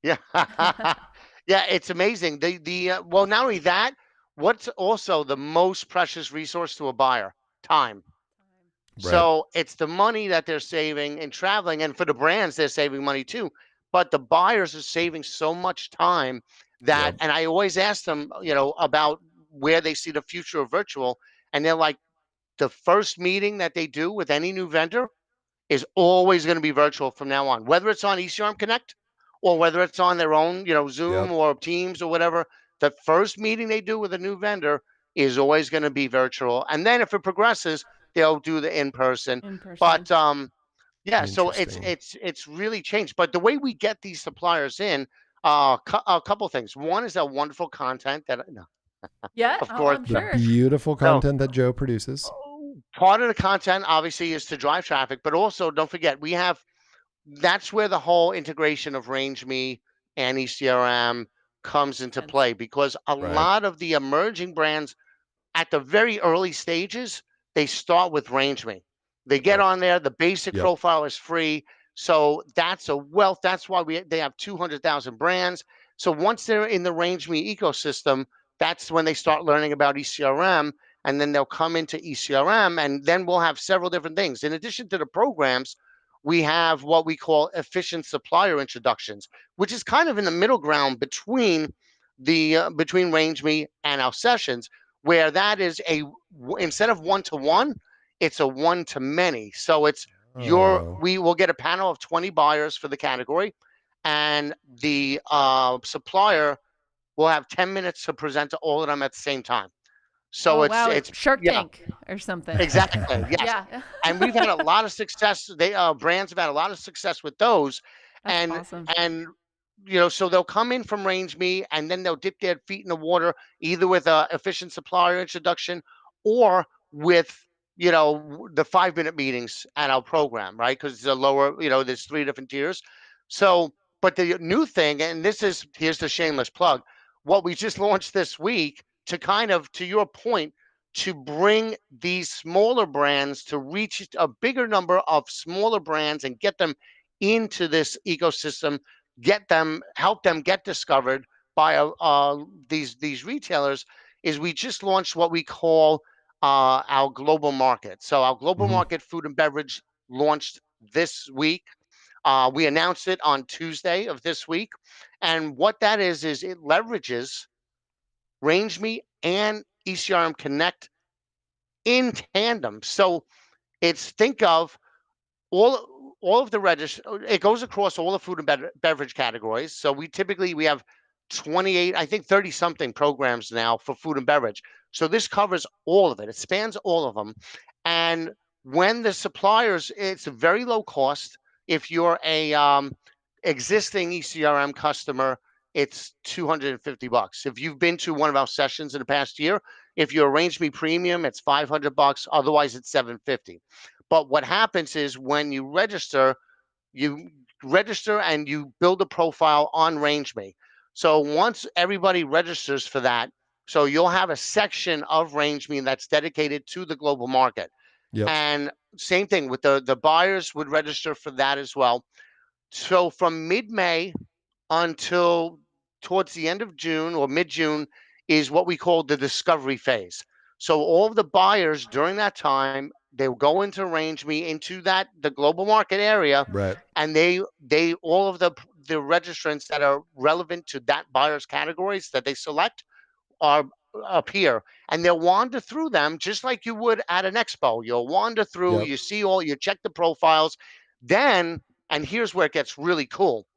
yeah. Yeah, it's amazing. Well, not only that, what's also the most precious resource to a buyer? Time. Right. So it's the money that they're saving in traveling, and for the brands, they're saving money too. But the buyers are saving so much time Yep. and I always ask them, about where they see the future of virtual, and they're like, the first meeting that they do with any new vendor is always going to be virtual from now on, whether it's on ECRM Connect or whether it's on their own, Zoom Yep. or Teams or whatever. The first meeting they do with a new vendor is always going to be virtual. And then if it progresses, they'll do the in person. In person. But yeah, so it's Interesting. it's it's really changed. But the way we get these suppliers in, a couple things. One is that wonderful content that, Yeah, of oh, course, I'm The sure. beautiful no, content that Joe produces. part of the content obviously is to drive traffic, but also don't forget that's where the whole integration of RangeMe and ECRM comes into Sense. play because a Right. lot of the emerging brands at the very early stages, they start with RangeMe. They get Right. on there, the basic Yep. profile is free. So that's a wealth. That's why they have 200,000 brands. So once they're in the RangeMe ecosystem, that's when they start learning about ECRM. And then they'll come into ECRM, and then we'll have several different things. In addition to the programs, we have what we call efficient supplier introductions, which is kind of in the middle ground between between RangeMe and our sessions, where that is instead of one to one, it's a one to many. So Oh. we will get a panel of 20 buyers for the category, and the supplier will have 10 minutes to present to all of them at the same time. So Oh wow, it's Shark yeah, Tank or something. exactly, yes. Yeah. And we've had a lot of success. Brands have had a lot of success with those, That's and awesome. and so they'll come in from RangeMe, and then they'll dip their feet in the water either with a efficient supplier introduction or with the 5-minute meetings at our program, right? Because it's a lower, there's 3 different tiers. So, but the new thing, and here's the shameless plug, what we just launched this week to kind of, to your point, to bring these smaller brands to reach a bigger number of smaller brands and get them into this ecosystem, help them get discovered by these retailers, is we just launched what we call our global market. So our global Mhm. market food and beverage launched this week. We announced it on Tuesday of this week, and what that is it leverages RangeMe and ECRM Connect in tandem. So think of all of the register. It goes across all the food and beverage categories. So we have 28, I think 30 something programs now for food and beverage. So this covers all of it. It spans all of them. And when the suppliers, it's a very low cost. If you're a existing ECRM customer, it's $250. If you've been to one of our sessions in the past year, if you arrange me premium, it's $500. Otherwise, it's $750. But what happens is when you register and you build a profile on RangeMe. So once everybody registers for that, so you'll have a section of RangeMe that's dedicated to the global market. Yep. And same thing with the buyers would register for that as well. So from mid-May until towards the end of June or mid-June is what we call the discovery phase. So all of the buyers during that time They'll go into RangeMe into the global market area, Right. and they all of the registrants that are relevant to that buyer's categories that they select are up here, and they'll wander through them just like you would at an expo. You'll wander through, Yep. you see you check the profiles, then, and here's where it gets really cool.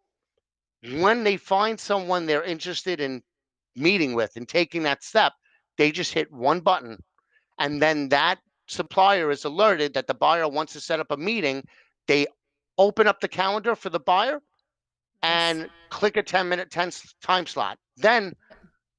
When they find someone they're interested in meeting with and taking that step, they just hit one button, and then that supplier is alerted that the buyer wants to set up a meeting. They open up the calendar for the buyer and click a 10-minute time slot. Then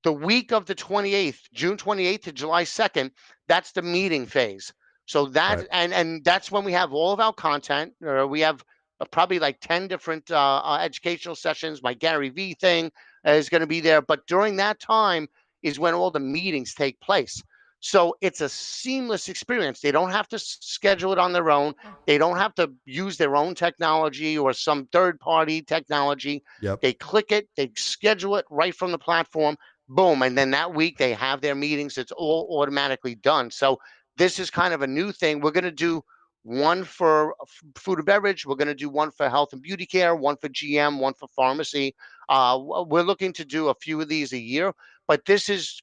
the week of the 28th, June 28th to July 2nd, that's the meeting phase. So that, Right. and that's when we have all of our content. We have probably like 10 different educational sessions. My Gary V thing is going to be there. But during that time is when all the meetings take place. So it's a seamless experience. They don't have to schedule it on their own. They don't have to use their own technology or some third-party technology. Yep. They click it, they schedule it right from the platform. Boom. And then that week they have their meetings. It's all automatically done. So this is kind of a new thing. We're going to do one for food and beverage. We're going to do one for health and beauty care, one for GM, one for pharmacy. We're looking to do a few of these a year, but this is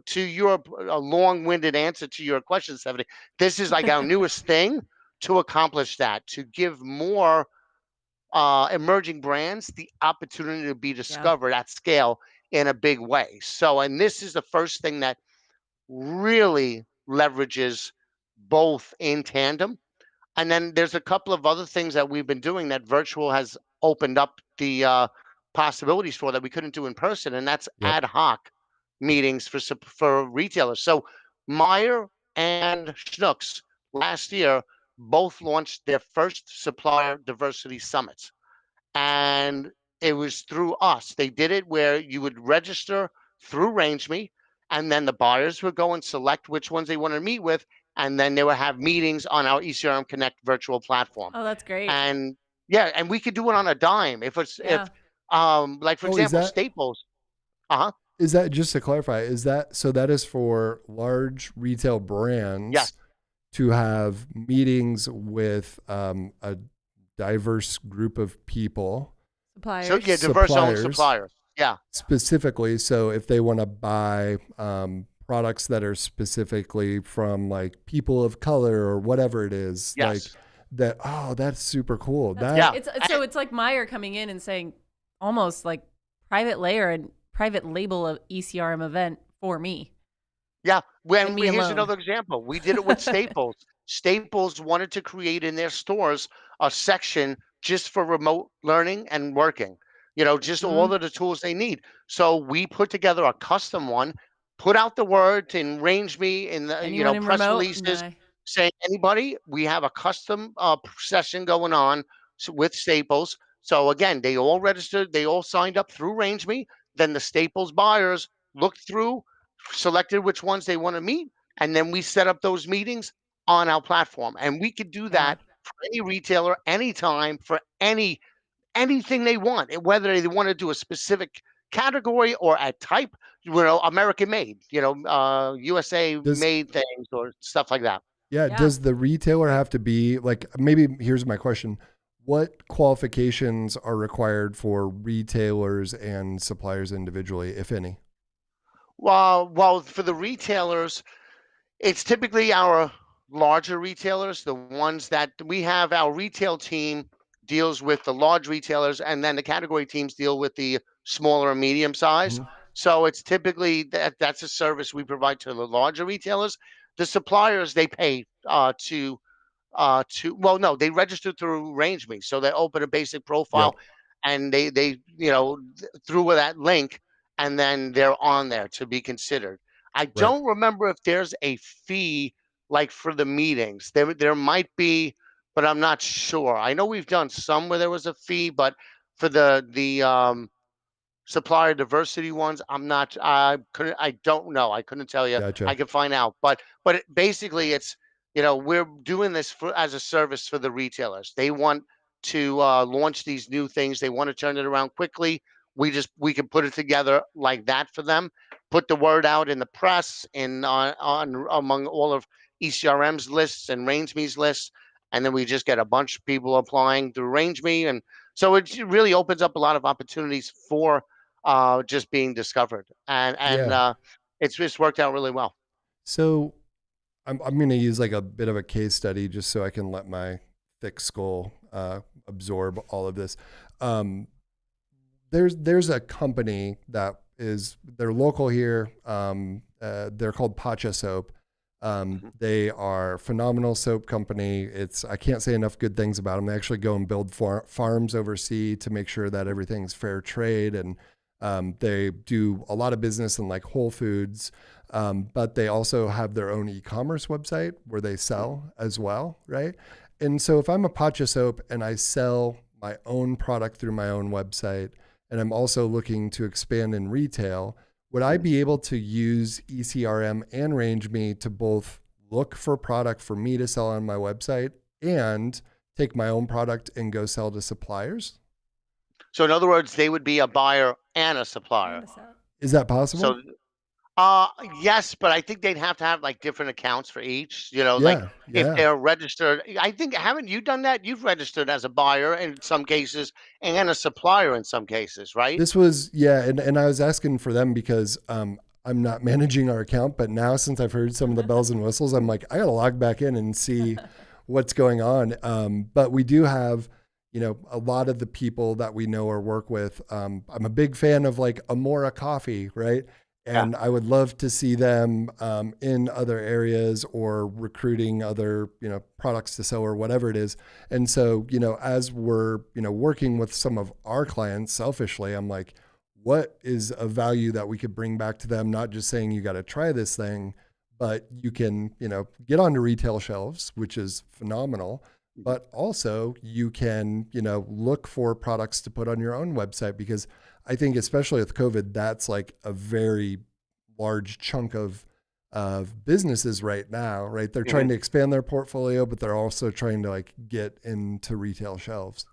to your a long-winded answer to your question, Stephanie. This is like our newest thing to accomplish that, to give more emerging brands the opportunity to be discovered at scale in a big way. So, and this is the first thing that really leverages both in tandem. And then there's a couple of other things that we've been doing that virtual has opened up the possibilities for that we couldn't do in person, and that's Yep. ad hoc meetings for retailers. So Meyer and Schnucks last year both launched their first supplier diversity summits, and it was through us. They did it where you would register through RangeMe, and then the buyers would go and select which ones they want to meet with, and then they would have meetings on our ECRM Connect virtual platform. Oh, that's great. And yeah, and we could do it on a dime if Yeah. like for Oh, example, Staples. Uh-huh. Is that, just to clarify, is that, so that is for large retail brands Yes. to have meetings with a diverse group of people Suppliers. So yeah, diverse owned Suppliers. suppliers. Yeah. specifically? So if they want to buy products that are specifically from like people of color or whatever it is, Yes. like that, oh, that's super cool. That's That, great. It's like Meyer coming in and saying almost like private layer and private label of ECRM event for me. Yeah. And me Here's alone. another example. We did it with Staples. Staples wanted to create in their stores a section just for remote learning and working, just all of the tools they need. So we put together a custom one, put out the word in RangeMe in the, Anyone in press remote? releases Nah. saying anybody, we have a custom session going on with Staples. So again, they all registered, they all signed up through RangeMe. Then the Staples buyers looked through, selected which ones they want to meet, and then we set up those meetings on our platform. And we could do that for any retailer, anytime, for anything they want, whether they want to do a specific category or a type, American made, USA made things or stuff like that. yeah. Yeah. Does the retailer have to be like, maybe here's my question. What qualifications are required for retailers and suppliers individually, if any? Well, for the retailers, it's typically our larger retailers, the ones that we have. Our retail team deals with the large retailers, and then the category teams deal with the smaller and medium size. Mhm. So it's typically that's a service we provide to the larger retailers. The suppliers, they pay well, no, they register through RangeMe, so they open a basic profile, Yep. and they through that link, and then they're on there to be considered. I Right. don't remember if there's a fee like for the meetings. There might be, but I'm not sure. I know we've done some where there was a fee, but for the supplier diversity ones, I don't know. I couldn't tell you. Gotcha. I could find out. But basically it's, we're doing this as a service for the retailers. They want to launch these new things. They want to turn it around quickly. We can put it together like that for them. Put the word out in the press and on among all of ECRM's lists and RangeMe's lists, and then we just get a bunch of people applying through RangeMe, and so it really opens up a lot of opportunities for just being discovered, and Yeah. it's worked out really well. So I'm going to use like a bit of a case study just so I can let my thick skull absorb all of this. Um, there's a company that they're local here. They're called Pacha Soap. They are a phenomenal soap company. I can't say enough good things about them. They actually go and build farms overseas to make sure that everything's fair trade. And they do a lot of business in like Whole Foods, but they also have their own e-commerce website where they sell as well, right? And so if I'm a Pacha Soap and I sell my own product through my own website, and I'm also looking to expand in retail, would I be able to use ECRM and RangeMe to both look for product for me to sell on my website and take my own product and go sell to suppliers? So in other words, they would be a buyer and a supplier. Is that possible? So yes, but I think they'd have to have like different accounts for each, like if Yeah. they're registered. I think, haven't you done that? You've registered as a buyer in some cases and a supplier in some cases, right? This was, and I was asking for them because I'm not managing our account, but now since I've heard some of the bells and whistles, I'm like, I got to log back in and see what's going on. But we do have, a lot of the people that we know or work with. I'm a big fan of like Amora Coffee, right? And I would love to see them in other areas or recruiting other, products to sell or whatever it is. And so, as we're, working with some of our clients selfishly, I'm like, what is a value that we could bring back to them? Not just saying you got to try this thing, but you can, get onto retail shelves, which is phenomenal. But also you can, look for products to put on your own website, because I think especially with COVID, that's like a very large chunk of businesses right now, right? They're trying to expand their portfolio, but they're also trying to like get into retail shelves.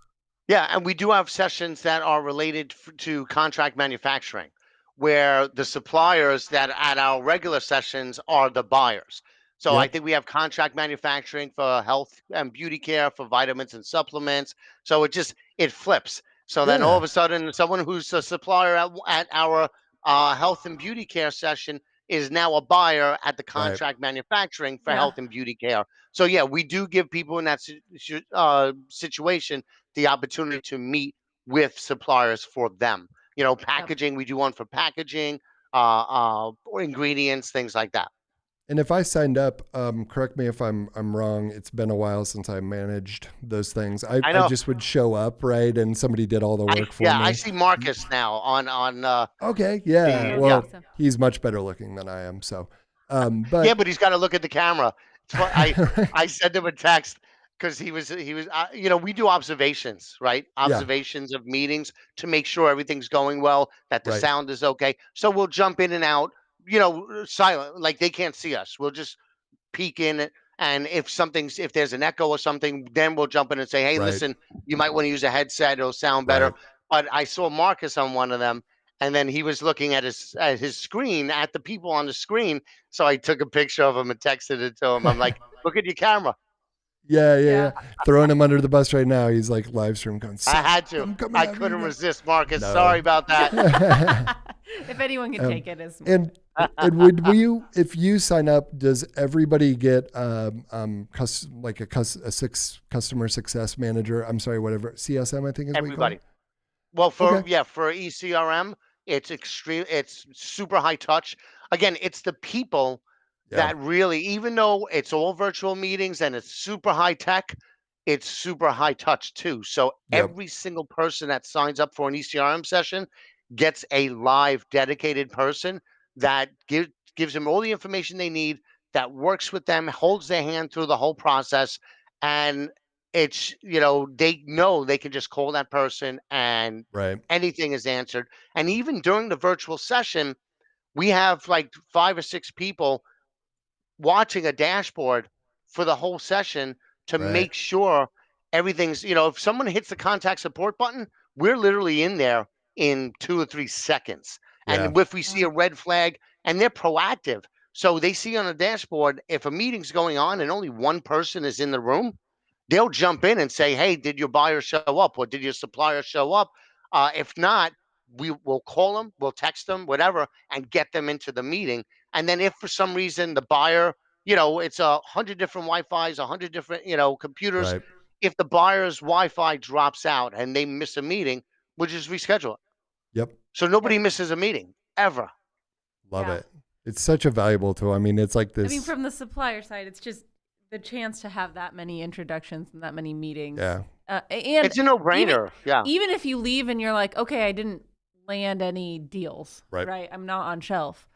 Yeah, and we do have sessions that are related to contract manufacturing, where the suppliers that at our regular sessions are the buyers. So I Yep. think we have contract manufacturing for health and beauty care, for vitamins and supplements. So it flips. So then all Yeah. of a sudden, someone who's a supplier at our health and beauty care session is now a buyer at the Right. contract manufacturing for Yeah. health and beauty care. So yeah, we do give people in that situation the opportunity to meet with suppliers for them. Packaging, we do one for packaging, or ingredients, things like that. And if I signed up, correct me if I'm wrong. It's been a while since I managed those things. I I know. just would show up, right, and somebody did all the work for me. I see Marcus now on Okay, yeah. the Well, he's much better looking than I am. So, but yeah, but he's got to look at the camera. I sent him a text because he was we do observations, right? Observations of meetings to make sure everything's going well, that the Right. sound is okay. So we'll jump in and out, silent, like they can't see us. We'll just peek in it. And if there's an echo or something, then we'll jump in and say, hey, Right. listen, you might want to use a headset. It'll sound better. Right. But I saw Marcus on one of them, and then he was looking at his screen, at the people on the screen. So I took a picture of him and texted it to him. I'm like, look at your camera. Yeah. Throwing him under the bus right now. He's like live stream going. I had to. I couldn't resist, Marcus. No. Sorry about that. If anyone can take it, it's and would you, if you sign up, does everybody get like a customer success manager? I'm sorry, whatever, CSM, I think is what you call Everybody. it? Well, for Okay. for ECRM, it's super high touch. Again, it's the people Yeah. that really, even though it's all virtual meetings and it's super high tech, it's super high touch too. So Yep. every single person that signs up for an ECRM session gets a live dedicated person that gives them all the information they need, that works with them, holds their hand through the whole process. And it's, they know they can just call that person and Right. anything is answered. And even during the virtual session, we have like 5 or 6 people watching a dashboard for the whole session to Right. make sure everything's, if someone hits the contact support button, we're literally in there in 2 or 3 seconds. Yeah. And if we see a red flag, and they're proactive. So they see on a dashboard, if a meeting's going on and only one person is in the room, they'll jump in and say, hey, did your buyer show up or did your supplier show up? If not, we will call them, we'll text them, whatever, and get them into the meeting. And then if for some reason the buyer, it's 100 different Wi-Fi's, 100 different, computers. Right. If the buyer's Wi-Fi drops out and they miss a meeting, we'll just reschedule it. Yep. So nobody misses a meeting ever. Love Yeah. it. It's such a valuable tool. I mean, it's like this. I mean, from the supplier side, it's just the chance to have that many introductions and that many meetings. Yeah. And It's a no-brainer. Yeah. even if you leave and you're like, okay, I didn't land any deals, Right. right? I'm not on shelf.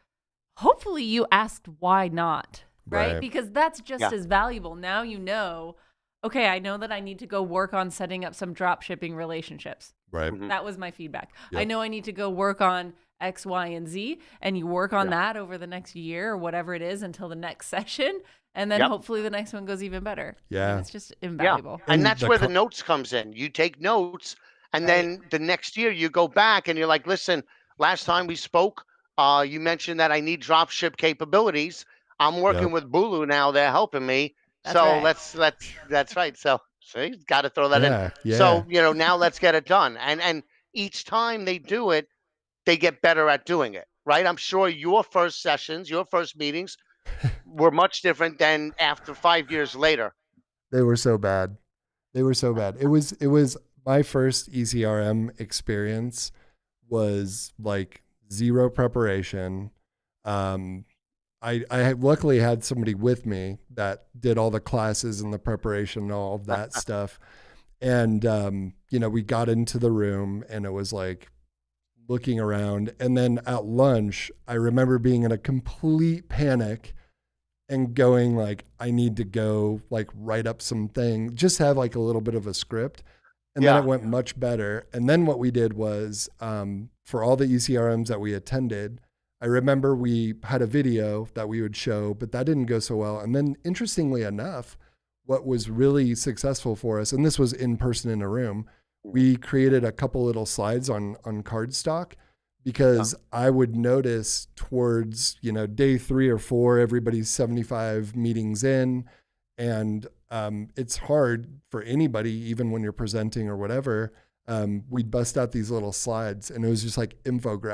Hopefully you asked why not, right? Right. Because that's just Yeah. as valuable. Now you know, okay, I know that I need to go work on setting up some drop shipping relationships. Right. Mhm. That was my feedback. Yep. I know I need to go work on X, Y, and Z, and you work on Yeah. that over the next year or whatever it is until the next session, and then Yep. hopefully the next one goes even better. Yeah. And it's just invaluable. And And that's the where the notes comes in. You take notes, and Right. then the next year you go back and you're like, listen, last time we spoke, you mentioned that I need drop ship capabilities. I'm working Yep. with Bulu now. They're helping me. That's So right. that's right. So see, got to throw that in. Yeah. Yeah. So, now let's get it done. And each time they do it, they get better at doing it, right? I'm sure your first sessions, your first meetings were much different than after 5 years later. They were so bad. They were so bad. It was my first ECRM experience was like zero preparation. I had luckily had somebody with me that did all the classes and the preparation and all of that stuff. And we got into the room and it was like looking around. And then at lunch, I remember being in a complete panic and going like, I need to go like write up some thing, just have like a little bit of a script. And then Yeah. it went much better. And then what we did was for all the ECRMs that we attended, I remember we had a video that we would show, but that didn't go so well. And then interestingly enough, what was really successful for us, and this was in person in a room, we created a couple little slides on cardstock because I would notice towards, day 3 or 4, everybody's 75 meetings in. And it's hard for anybody, even when you're presenting or whatever. We'd bust out these little slides and it was just like infographics